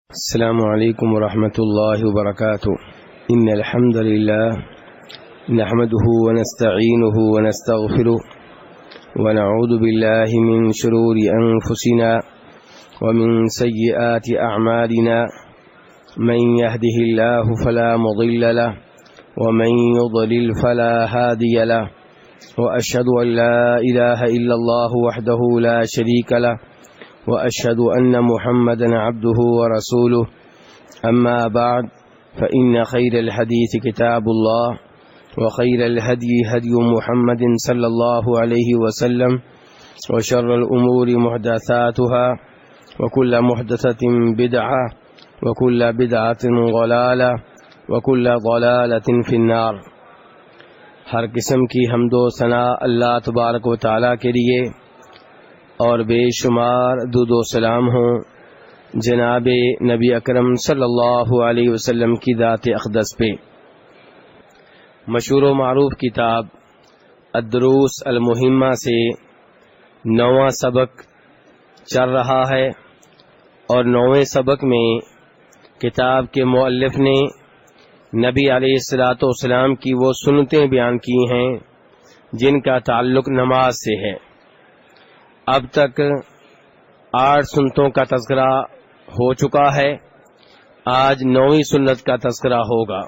السلام علیکم ورحمۃ اللہ وبرکاتہ ان الحمد للہ نحمده ونستعینه ونستغفره ونعوذ باللہ من شرور انفسنا ومن سیئات اعمالنا من يهده الله فلا مضل له ومن يضلل فلا هادي له واشهد ان لا اله الا الله وحده لا شريك له وأشهد أن محمدا عبده ورسوله أما بعد فإن خير الحديث كتاب الله وخير الهدي هدي محمد صلى الله عليه وسلم وشر الأمور محدثاتها وكل محدثة بدعة وكل بدعة ضلالة وكل ضلالة في النار۔ ہر قسم کی حمد و ثنا اللہ تبارک و تعالی کے لیے اور بے شمار درود و سلام ہوں جناب نبی اکرم صلی اللہ علیہ وسلم کی ذات اقدس پہ۔ مشہور و معروف کتاب الدروس المہمہ سے 9واں سبق چل رہا ہے، اور 9ویں سبق میں کتاب کے مؤلف نے نبی علیہ الصلوۃ والسلام کی وہ سنتیں بیان کی ہیں جن کا تعلق نماز سے ہے۔ اب تک 8 سنتوں کا تذکرہ ہو چکا ہے، آج 9ویں سنت کا تذکرہ ہوگا۔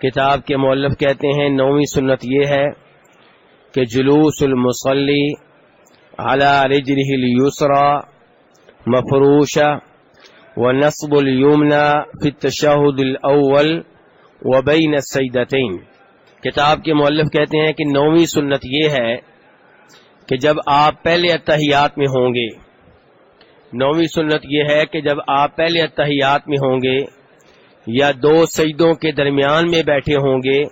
کتاب کے مؤلف کہتے ہیں 9ویں سنت یہ ہے کہ جلوس المصلی علی رجلہ الیسری مفروشہ ونصب الیمنی فی التشہد الاول وبین السجدتین۔ کتاب کے مؤلف کہتے ہیں کہ 9ویں سنت یہ ہے کہ جب آپ پہلے اتحیات میں ہوں گے، 9ویں سنت یہ ہے کہ جب آپ پہلے اتحیات میں ہوں گے یا 2 سجدوں کے درمیان میں بیٹھے ہوں گے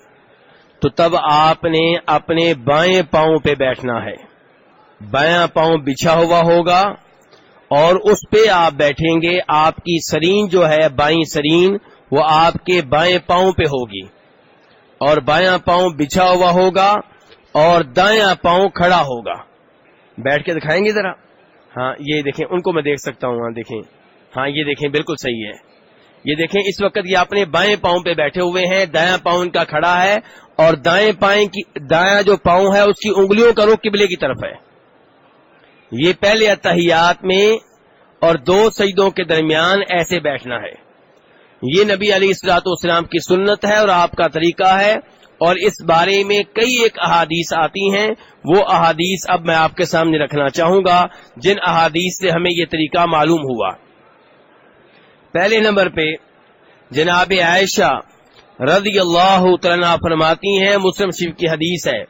تو تب آپ نے اپنے بائیں پاؤں پہ بیٹھنا ہے۔ بایاں پاؤں بچھا ہوا ہوگا اور اس پہ آپ بیٹھیں گے۔ آپ کی سرین جو ہے بائیں سرین وہ آپ کے بائیں پاؤں پہ ہوگی، اور بایاں پاؤں بچھا ہوا ہوگا اور دایاں پاؤں کھڑا ہوگا۔ بیٹھ کے دکھائیں گے ذرا؟ ہاں یہ دیکھیں، ان کو میں دیکھ سکتا ہوں، ہاں دیکھیں، ہاں یہ دیکھیں بالکل صحیح ہے۔ یہ دیکھیں اس وقت یہ اپنے بائیں پاؤں پہ بیٹھے ہوئے ہیں، دایاں پاؤں ان کا کھڑا ہے، اور دایاں جو پاؤں ہے اس کی انگلیوں کا رخ قبلے کی طرف ہے۔ یہ پہلے اتحیات میں اور 2 سجدوں کے درمیان ایسے بیٹھنا ہے۔ یہ نبی علیہ الصلوۃ والسلام کی سنت ہے اور آپ کا طریقہ ہے، اور اس بارے میں کئی ایک احادیث آتی ہیں۔ وہ احادیث اب میں آپ کے سامنے رکھنا چاہوں گا جن احادیث سے ہمیں یہ طریقہ معلوم ہوا۔ پہلے نمبر پہ جناب عائشہ رضی اللہ تعالیٰ عنہا فرماتی ہیں، مسلم شریف کی حدیث ہے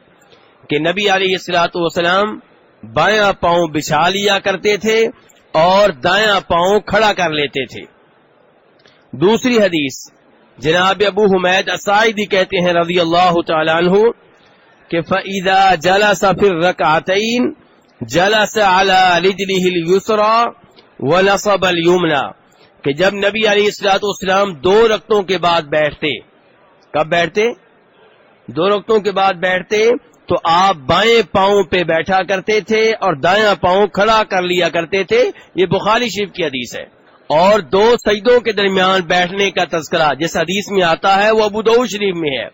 کہ نبی علیہ الصلوۃ والسلام بایاں پاؤں بچھا لیا کرتے تھے اور دایاں پاؤں کھڑا کر لیتے تھے۔ دوسری حدیث جناب ابو حمید الساعدی کہتے ہیں رضی اللہ تعالی عنہ کہ فَإِذَا جَلَسَ فِي الرَّكْعَتَيْنِ جَلَسَ عَلَى رِجْلِهِ الْيُسْرَى وَنَصَبَ الْيُمْنَى، کہ جب نبی علیہ الصلوۃ والسلام 2 رکعتوں کے بعد بیٹھتے، کب بیٹھتے؟ 2 رکعتوں کے بعد بیٹھتے تو آپ بائیں پاؤں پہ بیٹھا کرتے تھے اور دایاں پاؤں کھڑا کر لیا کرتے تھے۔ یہ بخاری شریف کی حدیث ہے۔ اور 2 سجدوں کے درمیان بیٹھنے کا تذکرہ جس حدیث میں آتا ہے وہ ابو داؤد شریف میں ہے،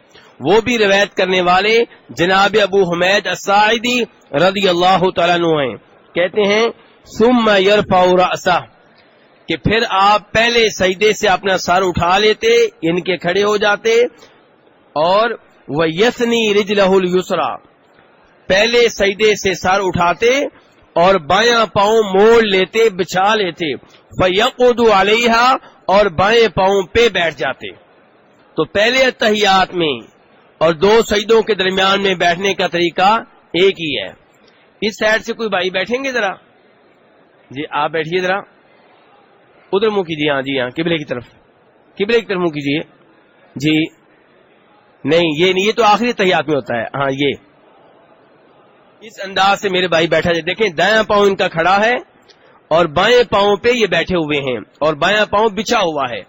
وہ بھی روایت کرنے والے جناب ابو حمید الساعدی رضی اللہ تعالیٰ عنہ ہیں۔ کہتے ہیں ثم يرفع رأسه، کہ پھر آپ پہلے سجدے سے اپنا سر اٹھا لیتے، ان کے کھڑے ہو جاتے، اور وَيَثْنِي رِجْلَهُ الْيُسْرَى، پہلے سجدے سے سر اٹھاتے اور بایاں پاؤں موڑ لیتے، بچھا لیتے، فَيَقْعُدُ عَلَيْهَا، اور بائیں پاؤں پہ بیٹھ جاتے۔ تو پہلے اتحیات میں اور 2 سجدوں کے درمیان میں بیٹھنے کا طریقہ ایک ہی ہے۔ اس سائڈ سے کوئی بھائی بیٹھیں گے ذرا؟ جی آپ بیٹھیے ذرا، ادھر منہ کیجیے، ہاں جی ہاں قبلے کی طرف، قبلے کی طرف منہ کیجیے۔ جی نہیں یہ نہیں، یہ تو آخری اتحیات میں ہوتا ہے۔ ہاں یہ اس انداز سے میرے بھائی بیٹھا جائے۔ دیکھیں دایاں پاؤں ان کا کھڑا ہے اور بائیں پاؤں پہ یہ بیٹھے ہوئے ہیں اور بایاں پاؤں بچھا ہوا ہے۔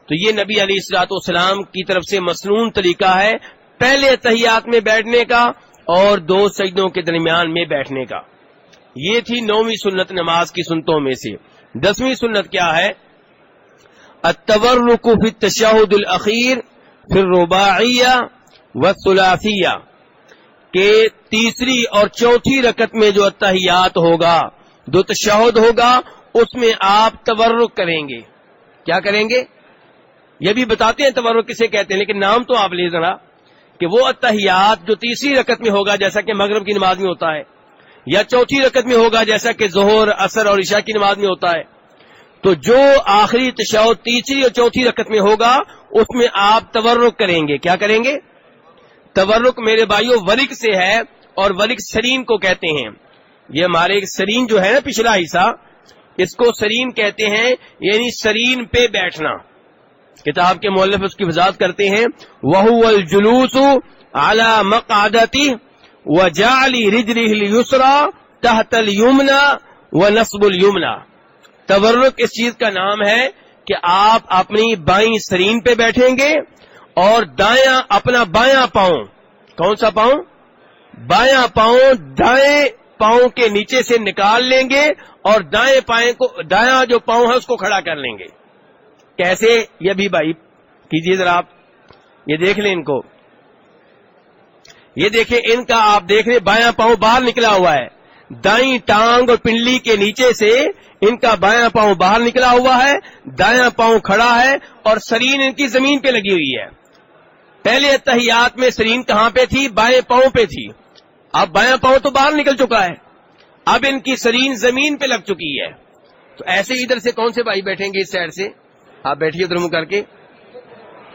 تو یہ نبی علیہ الصلوۃ والسلام کی طرف سے مسنون طریقہ ہے پہلے اتحیات میں بیٹھنے کا اور 2 سجدوں کے درمیان میں بیٹھنے کا۔ یہ تھی 9ویں سنت نماز کی سنتوں میں سے۔ 10ویں سنت کیا ہے؟ التورک فی التشہد الاخیر فی الرباعیہ والثلاثیہ، کہ تیسری اور چوتھی رکعت میں جو اتحیات ہوگا، دو تشہد ہوگا، اس میں آپ تورک کریں گے. کیا کریں گے؟ یہ بھی بتاتے ہیں تورک کسے کہتے ہیں، لیکن نام تو آپ لے ذرا، کہ وہ اتحیات جو تیسری رکعت میں ہوگا جیسا کہ مغرب کی نماز میں ہوتا ہے، یا چوتھی رکعت میں ہوگا جیسا کہ ظہر، عصر اور عشاء کی نماز میں ہوتا ہے. تو جو آخری تشہد تیسری اور چوتھی رکعت میں ہوگا اس میں آپ تورک کریں گے. کیا کریں گے؟ تورک میرے بھائیوں ورک سے ہے، اور ورک سرین کو کہتے ہیں. یہ ہمارے سرین جو ہے نا پچھلا حصہ، اس کو سرین کہتے ہیں، یعنی سرین پہ بیٹھنا. کتاب کے مؤلف اس کی وضاحت کرتے ہیں، وَهُوَ الْجُلُوسُ عَلَى مَقْعَدَتِهِ وَجَعْلِ رِجْلِهِ الْيُسْرَى تَحْتَ الْيُمْنَى وَنَصْبُ الْيُمْنَى. تورک اس چیز کا نام ہے کہ آپ اپنی بائیں سرین پہ بیٹھیں گے اور دایاں اپنا بایاں پاؤں، کون سا پاؤں؟ بایاں پاؤں دائیں پاؤں کے نیچے سے نکال لیں گے اور دائیں پائیں کو، دایاں جو پاؤں ہے اس کو کھڑا کر لیں گے. کیسے؟ یہ بھی بھائی کیجیے ذرا، آپ یہ دیکھ لیں ان کو، یہ دیکھیں ان کا، آپ دیکھ رہے بایاں پاؤں باہر نکلا ہوا ہے، دائیں ٹانگ اور پنڈلی کے نیچے سے ان کا بایاں پاؤں باہر نکلا ہوا ہے، دایاں پاؤں کھڑا ہے اور سرین ان کی زمین پہ لگی ہوئی ہے. پہلے اتحیات میں سرین کہاں پہ تھی؟ بائیں پاؤں پہ تھی. اب بایاں پاؤں تو باہر نکل چکا ہے، اب ان کی سرین زمین پہ لگ چکی ہے. تو ایسے ادھر سے کون سے بھائی بیٹھیں گے؟ اس سائڈ سے آپ بیٹھیے ادھر منہ کر کے.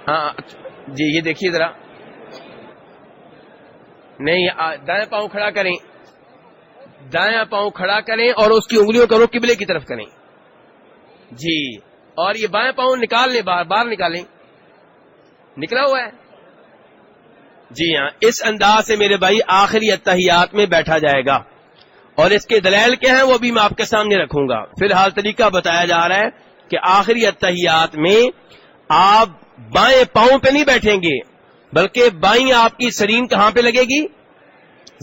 ہاں جی یہ دیکھیے ذرا، نہیں دایاں پاؤں کھڑا کریں، دایاں پاؤں کھڑا کریں اور اس کی انگلیوں کا رخ قبلے کی طرف کریں. جی، اور یہ بایاں پاؤں نکال لیں، باہر نکالیں، نکلا ہوا ہے. جی ہاں، اس انداز سے میرے بھائی آخری اتحیات میں بیٹھا جائے گا. اور اس کے دلائل کیا ہیں وہ بھی میں آپ کے سامنے رکھوں گا. فی الحال طریقہ بتایا جا رہا ہے کہ آخری اتحیات میں آپ بائیں پاؤں پہ نہیں بیٹھیں گے، بلکہ بائیں آپ کی سرین کہاں پہ لگے گی؟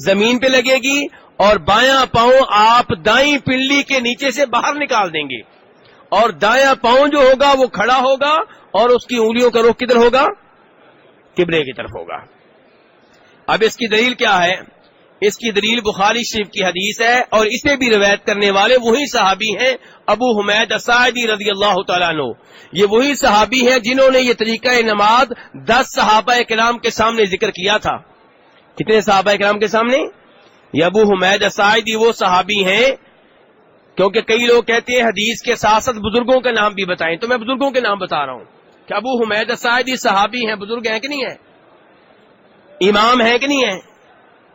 زمین پہ لگے گی، اور بایاں پاؤں آپ دائیں پنڈلی کے نیچے سے باہر نکال دیں گے، اور دایاں پاؤں جو ہوگا وہ کھڑا ہوگا اور اس کی انگلیوں کا رخ کدھر ہوگا؟ قبلے کی طرف ہوگا. اب اس کی دلیل کیا ہے؟ اس کی دلیل بخاری شریف کی حدیث ہے، اور اسے بھی روایت کرنے والے وہی صحابی ہیں ابو حمید الساعدی رضی اللہ تعالیٰ عنہ. یہ وہی صحابی ہیں جنہوں نے یہ طریقہ نماز 10 صحابہ کرام کے سامنے ذکر کیا تھا. کتنے صحابہ کرام کے سامنے؟ یہ ابو حمید الساعدی وہ صحابی ہیں، کیونکہ کئی لوگ کہتے ہیں حدیث کے ساتھ ساتھ بزرگوں کے نام بھی بتائیں، تو میں بزرگوں کے نام بتا رہا ہوں کہ ابو حمید الساعدی صحابی ہیں، بزرگ ہیں کہ نہیں ہیں؟ امام ہیں کہ نہیں ہیں؟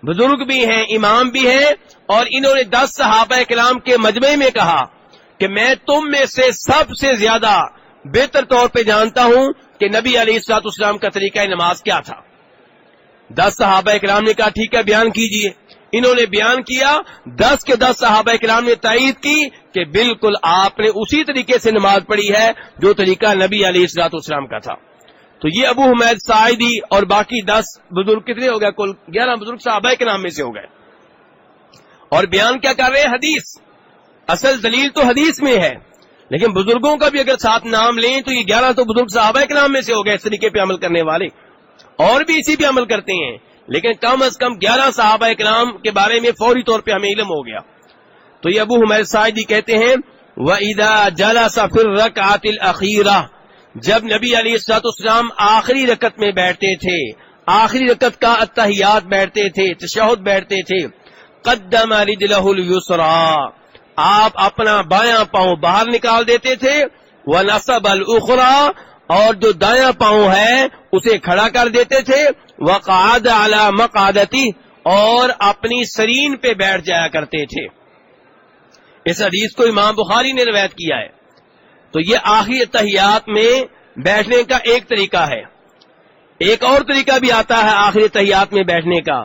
بزرگ بھی ہیں، امام بھی ہیں. اور انہوں نے 10 صحابہ کرام کے مجمع میں کہا کہ میں تم میں سے سب سے زیادہ بہتر طور پہ جانتا ہوں کہ نبی علیہ الصلوۃ والسلام کا طریقہ نماز کیا تھا. 10 صحابہ کرام نے کہا ٹھیک ہے بیان کیجئے. انہوں نے بیان کیا، 10 کے 10 صحابہ کرام نے تائید کی کہ بالکل آپ نے اسی طریقے سے نماز پڑھی ہے جو طریقہ نبی علیہ الصلوۃ والسلام کا تھا. تو یہ ابو حمید ساعدی اور باقی 10 بزرگ کتنے ہو گئے؟ کل 11 بزرگ صحابہ کے نام میں سے ہو گئے. اور بیان کیا کر رہے ہیں؟ حدیث. اصل دلیل تو حدیث میں ہے، لیکن بزرگوں کا بھی اگر ساتھ نام لیں تو یہ 11 تو بزرگ صحابہ کے نام میں سے ہو گئے اس طریقے پہ عمل کرنے والے. اور بھی اسی پہ عمل کرتے ہیں، لیکن کم از کم 11 صحابہ کرام کے بارے میں فوری طور پہ ہمیں علم ہو گیا. تو یہ ابو حمید ساعدی کہتے ہیں وَإِذَا جَلَسَ فِي الرَّكْعَةِ الْأَخِيرَةِ، جب نبی علیہ الصلوۃ والسلام آخری رکعت میں بیٹھتے تھے، آخری رکعت کا اتحیات بیٹھتے تھے، تشہد بیٹھتے تھے، قدم رجلہ الیسری، آپ اپنا بایاں پاؤں باہر نکال دیتے تھے، ونصب الاخری، اور جو دایاں پاؤں ہے اسے کھڑا کر دیتے تھے، وقعد علی مقعدتی، اور اپنی سرین پہ بیٹھ جایا کرتے تھے. اس حدیث کو امام بخاری نے روایت کیا ہے. تو یہ آخری اتحیات میں بیٹھنے کا ایک طریقہ ہے. ایک اور طریقہ بھی آتا ہے آخری اتحیات میں بیٹھنے کا،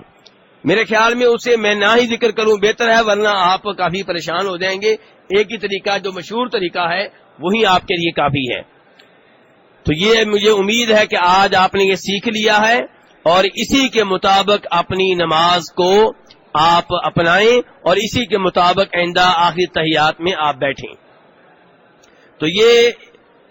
میرے خیال میں اسے میں نہ ہی ذکر کروں بہتر ہے، ورنہ آپ کافی پریشان ہو جائیں گے. ایک ہی طریقہ جو مشہور طریقہ ہے وہی آپ کے لیے کافی ہے. تو یہ مجھے امید ہے کہ آج آپ نے یہ سیکھ لیا ہے اور اسی کے مطابق اپنی نماز کو آپ اپنائیں اور اسی کے مطابق آئندہ آخری اتحیات میں آپ بیٹھیں. تو یہ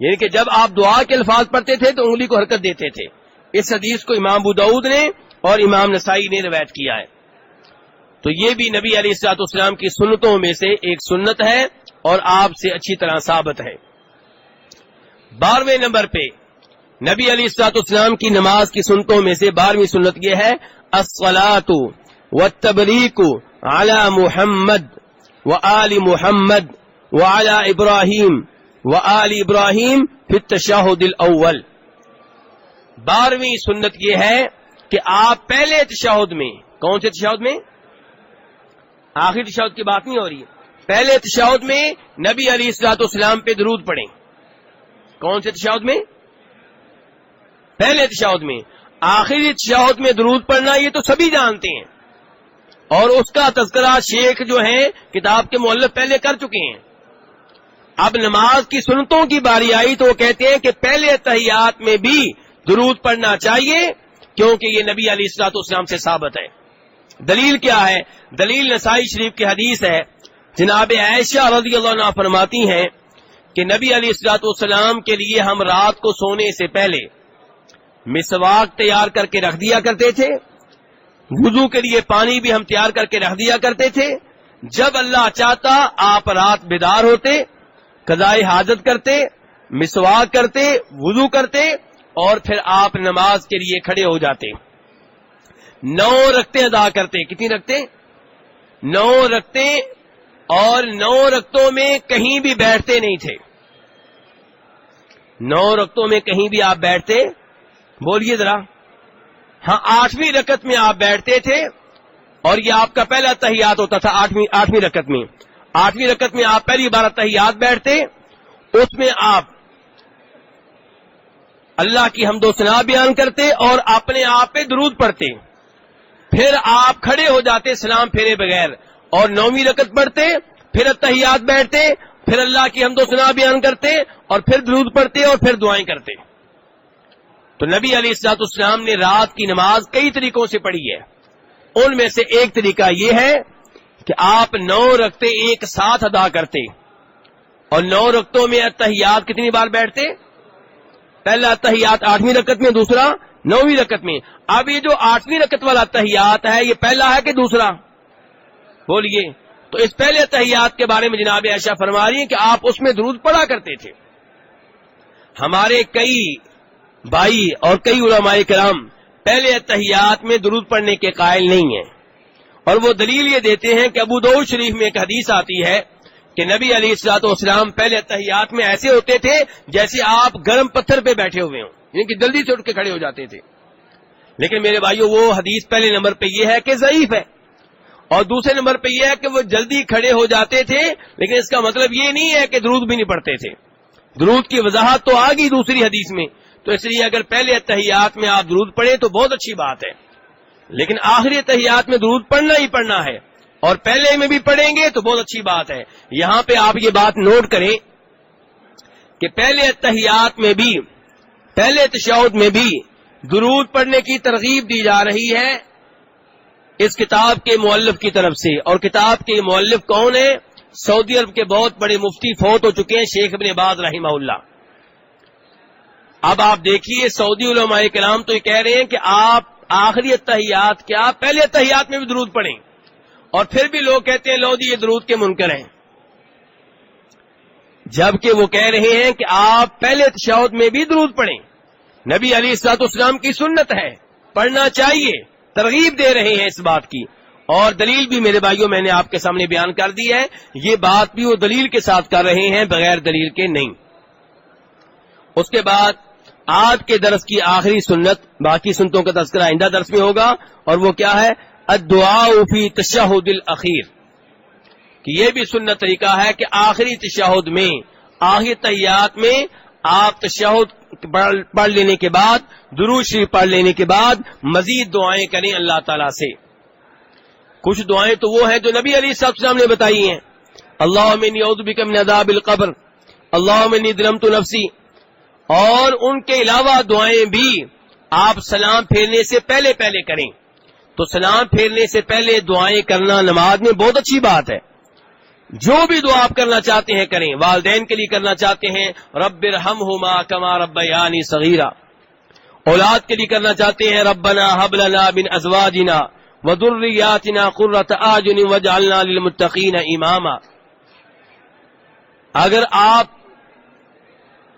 یعنی کہ جب آپ دعا کے الفاظ پڑھتے تھے تو انگلی کو حرکت دیتے تھے. اس حدیث کو امام ابو داؤد نے اور امام نسائی نے روایت کیا ہے. تو یہ بھی نبی علیہ الصلوۃ والسلام کی سنتوں میں سے ایک سنت ہے اور آپ سے اچھی طرح ثابت ہے. 12ویں نمبر پہ نبی علیہ الصلوۃ والسلام کی نماز کی سنتوں میں سے 12ویں سنت یہ ہے الصلاۃ والتبریک علی محمد وآل محمد وعلی ابراہیم وآل ابراہیم فی التشہد الاول. 12ویں سنت یہ ہے کہ آپ پہلے تشہد میں، کون سے تشہد میں؟ آخری تشہد کی بات نہیں ہو رہی ہے. پہلے تشہد میں نبی علیہ الصلوۃ والسلام پہ درود پڑھیں. کون سے تشہد میں؟ پہلے تشہد میں. آخری تشہد میں درود پڑھنا یہ تو سبھی جانتے ہیں، اور اس کا تذکرہ شیخ جو ہیں کتاب کے مؤلف پہلے کر چکے ہیں. اب نماز کی سنتوں کی باری آئی تو وہ کہتے ہیں کہ پہلے تحیات میں بھی درود پڑھنا چاہیے، کیونکہ یہ نبی علیہ الصلوۃ والسلام سے ثابت ہے. دلیل کیا ہے؟ دلیل نسائی شریف کی حدیث ہے. جناب عائشہ رضی اللہ عنہا فرماتی ہیں کہ نبی علیہ الصلوۃ والسلام کے لیے ہم رات کو سونے سے پہلے مسواک تیار کر کے رکھ دیا کرتے تھے، وضو کے لیے پانی بھی ہم تیار کر کے رکھ دیا کرتے تھے. جب اللہ چاہتا آپ رات بیدار ہوتے، قضائے حاجت کرتے، مسواک کرتے، وضو کرتے، اور پھر آپ نماز کے لیے کھڑے ہو جاتے. 9 رکعتیں ادا کرتے. کتنی رکعتیں؟ 9 رکعتیں. اور 9 رکعتوں میں کہیں بھی بیٹھتے نہیں تھے. 9 رکعتوں میں کہیں بھی آپ بیٹھتے؟ بولیے ذرا. ہاں، 8ویں رکعت میں آپ بیٹھتے تھے، اور یہ آپ کا پہلا تحیات ہوتا تھا. 8ویں رکعت میں 8ویں رکعت میں آپ پہلی بار تحیات بیٹھتے. اس میں آپ اللہ کی حمد و ثنا بیان کرتے اور اپنے آپ پہ درود پڑھتے. پھر آپ کھڑے ہو جاتے سلام پھیرے بغیر، اور 9ویں رکعت پڑھتے، پھر تحیات بیٹھتے، پھر اللہ کی حمد و ثنا بیان کرتے، اور پھر درود پڑھتے، اور پھر دعائیں کرتے. تو نبی علیہ الصلوۃ والسلام نے رات کی نماز کئی طریقوں سے پڑھی ہے. ان میں سے ایک طریقہ یہ ہے کہ آپ 9 رکعتیں ایک ساتھ ادا کرتے، اور 9 رکعتوں میں تحیات کتنی بار بیٹھتے؟ پہلا تحیات 8ویں رکعت میں، دوسرا 9ویں رکعت میں. اب یہ جو 8ویں رکعت والا تحیات ہے یہ پہلا ہے کہ دوسرا؟ بولیے. تو اس پہلے تحیات کے بارے میں جناب عائشہ فرما رہی ہیں کہ آپ اس میں درود پڑھا کرتے تھے. ہمارے کئی بھائی اور کئی علماء کرام پہلے تحیات میں درود پڑھنے کے قائل نہیں ہیں، اور وہ دلیل یہ دیتے ہیں کہ ابو داؤد شریف میں ایک حدیث آتی ہے کہ نبی علیہ الصلوۃ والسلام پہلے تحیات میں ایسے ہوتے تھے جیسے آپ گرم پتھر پہ بیٹھے ہوئے ہوں، یعنی کہ جلدی سے اٹھ کے کھڑے ہو جاتے تھے. لیکن میرے بھائیو، وہ حدیث پہلے نمبر پہ یہ ہے کہ ضعیف ہے، اور دوسرے نمبر پہ یہ ہے کہ وہ جلدی کھڑے ہو جاتے تھے، لیکن اس کا مطلب یہ نہیں ہے کہ درود بھی نہیں پڑھتے تھے. درود کی وضاحت تو آ گئی دوسری حدیث میں. تو اس لیے اگر پہلے تحیات میں آپ درود پڑھیں تو بہت اچھی بات ہے، لیکن آخری تحیات میں درود پڑھنا ہی پڑھنا ہے، اور پہلے میں بھی پڑھیں گے تو بہت اچھی بات ہے. یہاں پہ آپ یہ بات نوٹ کریں کہ پہلے تحیات میں بھی، پہلے تشہد میں بھی درود پڑھنے کی ترغیب دی جا رہی ہے اس کتاب کے مؤلف کی طرف سے. اور کتاب کے مؤلف کون ہیں؟ سعودی عرب کے بہت بڑے مفتی فوت ہو چکے ہیں، شیخ ابن باز رحمہ اللہ. اب آپ دیکھیے سعودی علماء کرام تو یہ کہہ رہے ہیں کہ آپ آخری تحیات کیا پہلے تحیات میں بھی درود پڑھیں، اور پھر بھی لوگ کہتے ہیں لو جی یہ درود کے منکر ہیں، جبکہ وہ کہہ رہے ہیں کہ آپ پہلے تشہد میں بھی درود پڑھیں. نبی علیہ الصلوۃ والسلام کی سنت ہے، پڑھنا چاہیے، ترغیب دے رہے ہیں اس بات کی. اور دلیل بھی میرے بھائیوں میں نے آپ کے سامنے بیان کر دی ہے. یہ بات بھی وہ دلیل کے ساتھ کر رہے ہیں، بغیر دلیل کے نہیں. اس کے بعد آج کے درس کی آخری سنت، باقی سنتوں کا تذکرہ آئندہ درس میں ہوگا، اور وہ کیا ہے؟ الدعاء فی تشہد الاخیر. کہ یہ بھی سنت طریقہ ہے کہ آخری تشہد میں، آخری تحیات میں آپ تشہد پڑھ لینے کے بعد، درود شریف پڑھ لینے کے بعد مزید دعائیں کریں اللہ تعالیٰ سے. کچھ دعائیں تو وہ ہیں جو نبی علیہ السلام نے بتائی ہیں. اللہم انی اعوذ بک من عذاب القبر، اللہم انی ظلمت نفسی. اور ان کے علاوہ دعائیں بھی آپ سلام پھیرنے سے پہلے پہلے کریں. تو سلام پھیرنے سے پہلے دعائیں کرنا نماز میں بہت اچھی بات ہے. جو بھی دعا آپ کرنا چاہتے ہیں کریں. والدین کے لیے کرنا چاہتے ہیں رب ارحمہما کما ربیانی صغیرا. اولاد کے لیے کرنا چاہتے ہیں ربنا ہب لنا من ازواجنا وذریاتنا قرۃ اعین واجعلنا للمتقین اماما. اگر آپ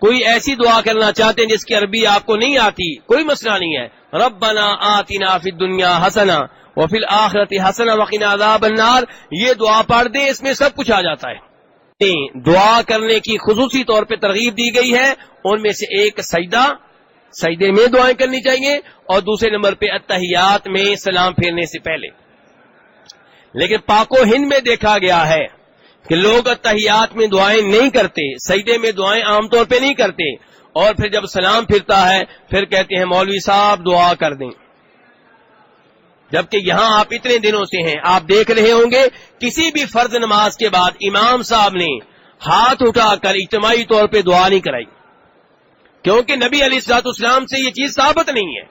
کوئی ایسی دعا کرنا چاہتے ہیں جس کی عربی آپ کو نہیں آتی، کوئی مسئلہ نہیں ہے. ربنا آتنا فی الدنیا حسنہ وفی الآخرۃ حسنہ وقنا عذاب النار، یہ دعا پڑھ دیں، اس میں سب کچھ آ جاتا ہے. دعا کرنے کی خصوصی طور پہ ترغیب دی گئی ہے. ان میں سے ایک سجدے میں دعائیں کرنی چاہیے، اور دوسرے نمبر پہ اتحیات میں سلام پھیرنے سے پہلے. لیکن پاک و ہند میں دیکھا گیا ہے کہ لوگ اتحیات میں دعائیں نہیں کرتے، سجدے میں دعائیں عام طور پہ نہیں کرتے، اور پھر جب سلام پھرتا ہے پھر کہتے ہیں مولوی صاحب دعا کر دیں. جبکہ یہاں آپ اتنے دنوں سے ہیں، آپ دیکھ رہے ہوں گے کسی بھی فرض نماز کے بعد امام صاحب نے ہاتھ اٹھا کر اجتماعی طور پہ دعا نہیں کرائی، کیونکہ نبی علیہ الصلوۃ والسلام سے یہ چیز ثابت نہیں ہے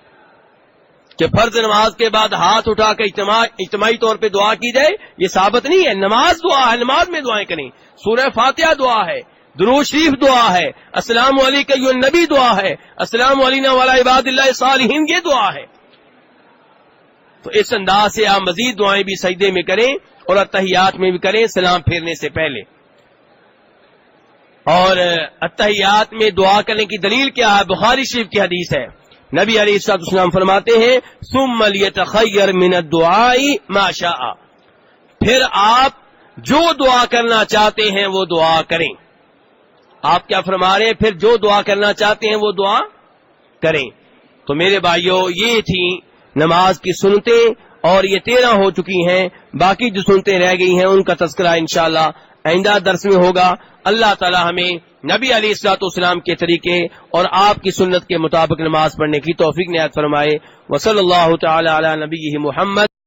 کہ فرض نماز کے بعد ہاتھ اٹھا کر اجتماعی طور پہ دعا کی جائے. یہ ثابت نہیں ہے. نماز دعا ہے، نماز میں دعائیں کریں. سورہ فاتحہ دعا ہے، درود شریف دعا ہے، السلام علیکم ایھا النبی دعا ہے، السلام علینا وعلی عباد اللہ الصالحین یہ دعا ہے. تو اس انداز سے آپ مزید دعائیں بھی سجدے میں کریں اور اتحیات میں بھی کریں سلام پھیرنے سے پہلے. اور اتحیات میں دعا کرنے کی دلیل کیا ہے؟ بخاری شریف کی حدیث ہے. نبی علیہ الصلوۃ والسلام فرماتے ہیں ثم لیتخیر من الدعاء ما شاء، پھر آپ جو دعا کرنا چاہتے ہیں وہ دعا کریں. آپ کیا فرما رہے ہیں؟ پھر جو دعا کرنا چاہتے ہیں وہ دعا کریں. تو میرے بھائیوں یہ تھی نماز کی سنتیں، اور یہ 13 ہو چکی ہیں. باقی جو سنتیں رہ گئی ہیں ان کا تذکرہ انشاءاللہ آئندہ درس میں ہوگا. اللہ تعالی ہمیں نبی علیہ الصلوۃ والسلام کے طریقے اور آپ کی سنت کے مطابق نماز پڑھنے کی توفیق عنایت فرمائے. وصلی اللہ تعالی علی نبیہ محمد.